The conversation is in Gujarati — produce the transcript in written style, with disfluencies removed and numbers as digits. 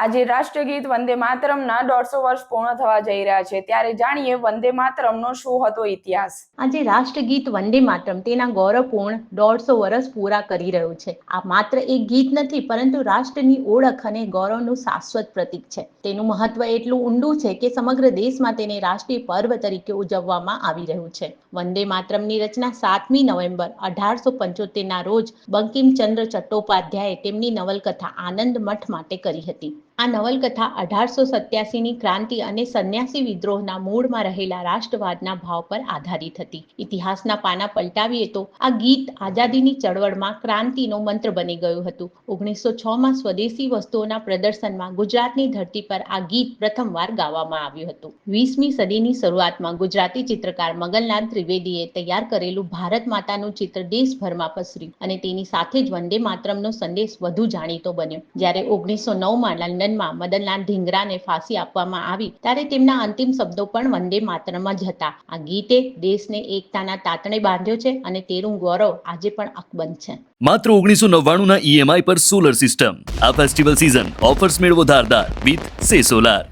આજે રાષ્ટ્રગીત વંદે માતરમના 150 વર્ષ પૂર્ણ થવા જઈ રહ્યા છે, ત્યારે જાણીએ વંદે માતરમનો શું હતો ઇતિહાસ। આજે રાષ્ટ્રગીત વંદે માતરમ તેના ગૌરવપૂર્ણ 150 વર્ષ પૂરા કરી રહ્યું છે। આ માત્ર એક ગીત નથી, પરંતુ રાષ્ટ્રની ઓળખ અને ગૌરવનું શાશ્વત પ્રતીક છે। તેનું મહત્વ એટલું ઊંડું છે કે સમગ્ર દેશમાં તેને રાષ્ટ્રીય પર્વ તરીકે ઉજવવામાં આવી રહ્યું છે। વંદે માતરમની રચના 7મી નવેમ્બર 1875ના રોજ બંકિમચંદ્ર ચટ્ટોપાધ્યાયે તેમની નવલકથા આનંદ મઠ માટે કરી હતી। આ નવલકથા 1887ની ક્રાંતિ અને સંન્યાસી વિદ્રોહના મૂળમાં રહેલા રાષ્ટ્રવાદના ભાવ પર આધારિત હતી। ઇતિહાસના પાના પલટાવીએ તો આ ગીત આઝાદીની ચળવળમાં ક્રાંતિનો મંત્ર બની ગયું હતું। 1906માં સ્વદેશી વસ્તુઓના પ્રદર્શનમાં ગુજરાતની ધરતી પર આ ગીત પ્રથમવાર ગાવામાં આવ્યું હતું। 20મી સદીની શરૂઆતમાં ગુજરાતી ચિત્રકાર મગનલાલ ત્રિવેદીએ તૈયાર કરેલું ભારત માતાનું ચિત્ર દેશભરમાં પસર્યું અને તેની સાથે જ વંદે માતરમનો સંદેશ વધુ જાણીતો બન્યો। જ્યારે 1909માં લંડનમાં મદનલાલ ધીંગરાને ફાંસી આપવામાં આવી ત્યારે તેમના અંતિમ શબ્દો પણ વંદે માતરમ જ હતા। આ ગીતે દેશને એકતાના તાતણે બાંધ્યો છે અને તેનું ગૌરવ આજે પણ અકબંધ છે। માત્ર 1999ના EMI પર સોલર સિસ્ટમ। આ ફેસ્ટિવલ સીઝન ઓફર્સ મેળવો ધારદાર વિથ સે સોલાર।